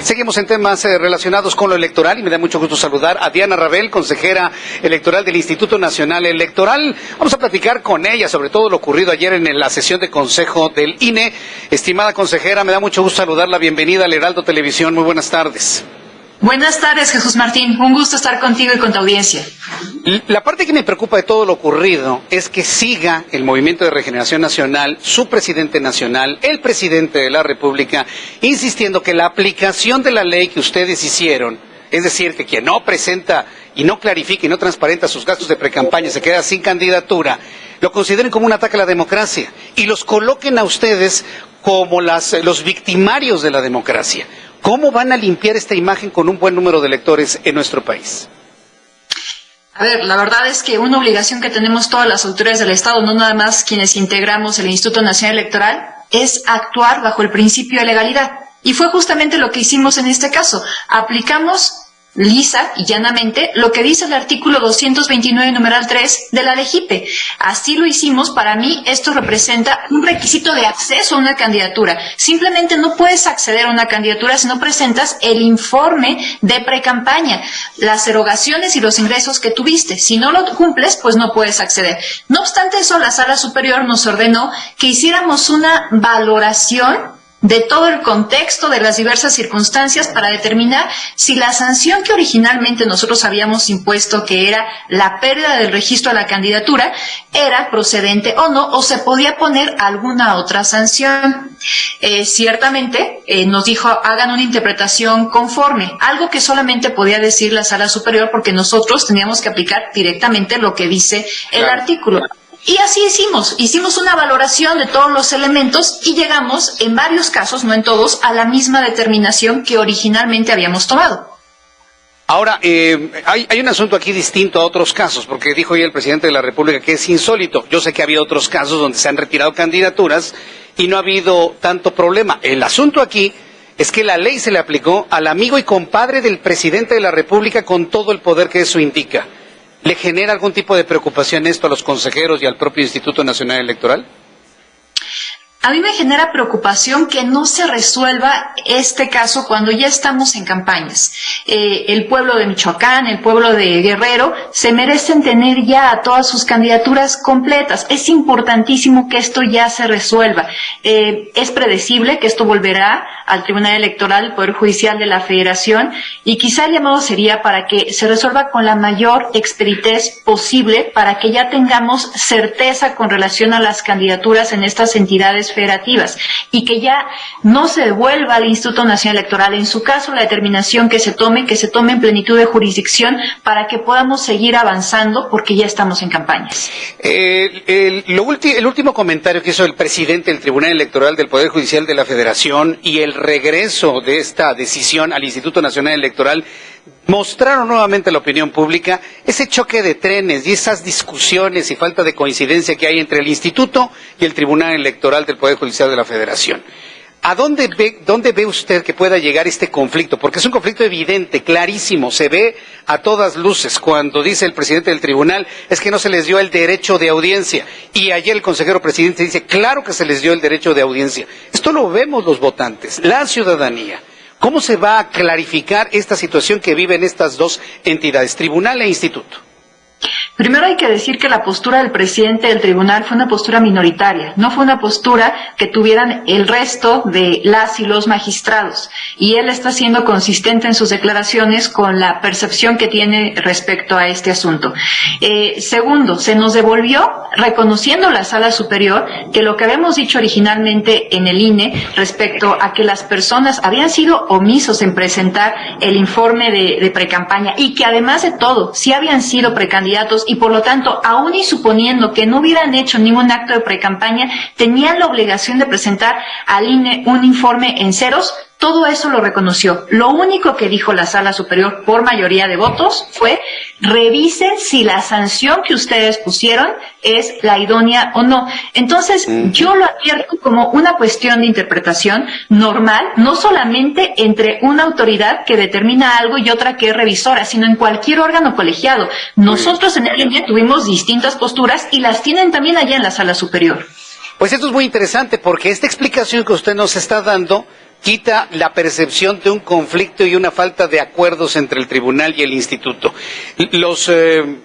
Seguimos en temas relacionados con lo electoral y me da mucho gusto saludar a Diana Rabel, consejera electoral del Instituto Nacional Electoral. Vamos a platicar con ella sobre todo lo ocurrido ayer en la sesión de consejo del INE. Estimada consejera, me da mucho gusto saludarla. Bienvenida al Heraldo Televisión. Muy buenas tardes. Buenas tardes, Jesús Martín. Un gusto estar contigo y con tu audiencia. La parte que me preocupa de todo lo ocurrido es que siga el Movimiento de Regeneración Nacional, su presidente nacional, el presidente de la República, insistiendo que la aplicación de la ley que ustedes hicieron, es decir, que quien no presenta y no clarifica y no transparenta sus gastos de precampaña se queda sin candidatura, lo consideren como un ataque a la democracia y los coloquen a ustedes como los victimarios de la democracia. ¿Cómo van a limpiar esta imagen con un buen número de electores en nuestro país? A ver, la verdad es que una obligación que tenemos todas las autoridades del Estado, no nada más quienes integramos el Instituto Nacional Electoral, es actuar bajo el principio de legalidad. Y fue justamente lo que hicimos en este caso. Aplicamos lisa y llanamente lo que dice el artículo 229, numeral 3 de la LEGIPE. Así lo hicimos. Para mí esto representa un requisito de acceso a una candidatura. Simplemente no puedes acceder a una candidatura si no presentas el informe de precampaña, las erogaciones y los ingresos que tuviste. Si no lo cumples, pues no puedes acceder. No obstante eso, la Sala Superior nos ordenó que hiciéramos una valoración de todo el contexto de las diversas circunstancias para determinar si la sanción que originalmente nosotros habíamos impuesto, que era la pérdida del registro de la candidatura, era procedente o no, o se podía poner alguna otra sanción. Ciertamente nos dijo, hagan una interpretación conforme, algo que solamente podía decir la Sala Superior porque nosotros teníamos que aplicar directamente lo que dice el artículo. Y así hicimos una valoración de todos los elementos y llegamos, en varios casos, no en todos, a la misma determinación que originalmente habíamos tomado. Ahora, hay un asunto aquí distinto a otros casos, porque dijo hoy el presidente de la República que es insólito. Yo sé que ha habido otros casos donde se han retirado candidaturas y no ha habido tanto problema. El asunto aquí es que la ley se le aplicó al amigo y compadre del presidente de la República con todo el poder que eso indica. ¿Le genera algún tipo de preocupación esto a los consejeros y al propio Instituto Nacional Electoral? A mí me genera preocupación que no se resuelva este caso cuando ya estamos en campañas. El pueblo de Michoacán, el pueblo de Guerrero, se merecen tener ya a todas sus candidaturas completas. Es importantísimo que esto ya se resuelva. Es predecible que esto volverá al Tribunal Electoral, el Poder Judicial de la Federación, y quizá el llamado sería para que se resuelva con la mayor expeditez posible, para que ya tengamos certeza con relación a las candidaturas en estas entidades federativas y que ya no se devuelva al Instituto Nacional Electoral, en su caso la determinación que se tome en plenitud de jurisdicción para que podamos seguir avanzando porque ya estamos en campañas. El último comentario que hizo el presidente del Tribunal Electoral del Poder Judicial de la Federación y el regreso de esta decisión al Instituto Nacional Electoral mostraron nuevamente a la opinión pública ese choque de trenes y esas discusiones y falta de coincidencia que hay entre el Instituto y el Tribunal Electoral del Poder Judicial de la Federación. ¿A dónde ve usted que pueda llegar este conflicto? Porque es un conflicto evidente, clarísimo, se ve a todas luces cuando dice el presidente del tribunal es que no se les dio el derecho de audiencia. Y ayer el consejero presidente dice, claro que se les dio el derecho de audiencia. Esto lo vemos los votantes, la ciudadanía. ¿Cómo se va a clarificar esta situación que viven estas dos entidades, tribunal e instituto? Primero hay que decir que la postura del presidente del tribunal fue una postura minoritaria, no fue una postura que tuvieran el resto de las y los magistrados. Y él está siendo consistente en sus declaraciones con la percepción que tiene respecto a este asunto. Segundo, se nos devolvió, reconociendo la Sala Superior, que lo que habíamos dicho originalmente en el INE respecto a que las personas habían sido omisos en presentar el informe de precampaña y que además de todo, sí habían sido precandidatos y por lo tanto, aún y suponiendo que no hubieran hecho ningún acto de precampaña, tenían la obligación de presentar al INE un informe en ceros. Todo eso lo reconoció. Lo único que dijo la Sala Superior por mayoría de votos fue, revisen si la sanción que ustedes pusieron es la idónea o no. Entonces, yo lo advierto como una cuestión de interpretación normal, no solamente entre una autoridad que determina algo y otra que es revisora, sino en cualquier órgano colegiado. Nosotros en el INE tuvimos distintas posturas y las tienen también allá en la Sala Superior. Pues esto es muy interesante porque esta explicación que usted nos está dando quita la percepción de un conflicto y una falta de acuerdos entre el tribunal y el instituto. Los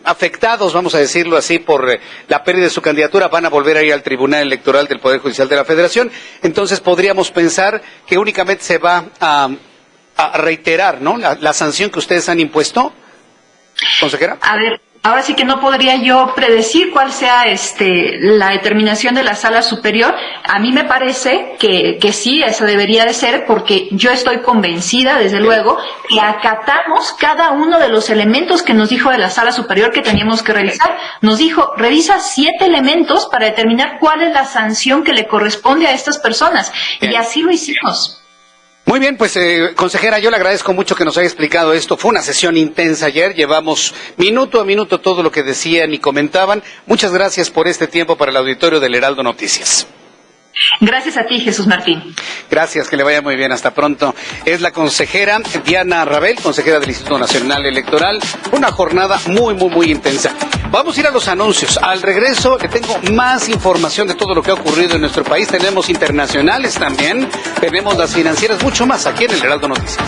afectados, vamos a decirlo así, por la pérdida de su candidatura van a volver a ir al Tribunal Electoral del Poder Judicial de la Federación. Entonces podríamos pensar que únicamente se va a reiterar, ¿no?, la sanción que ustedes han impuesto, consejera. A ver, ahora sí que no podría yo predecir cuál sea la determinación de la Sala Superior. A mí me parece que sí, eso debería de ser, porque yo estoy convencida, desde luego, que acatamos cada uno de los elementos que nos dijo de la Sala Superior que teníamos que revisar. Nos dijo, revisa 7 elementos para determinar cuál es la sanción que le corresponde a estas personas. Y así lo hicimos. Muy bien, pues consejera, yo le agradezco mucho que nos haya explicado esto. Fue una sesión intensa ayer, llevamos minuto a minuto todo lo que decían y comentaban. Muchas gracias por este tiempo para el auditorio del Heraldo Noticias. Gracias a ti, Jesús Martín. Gracias, que le vaya muy bien, hasta pronto. Es la consejera Diana Rabel, consejera del Instituto Nacional Electoral. Una jornada muy intensa. Vamos a ir a los anuncios. Al regreso le tengo más información de todo lo que ha ocurrido en nuestro país. Tenemos internacionales también, tenemos las financieras, mucho más aquí en el Heraldo Noticias.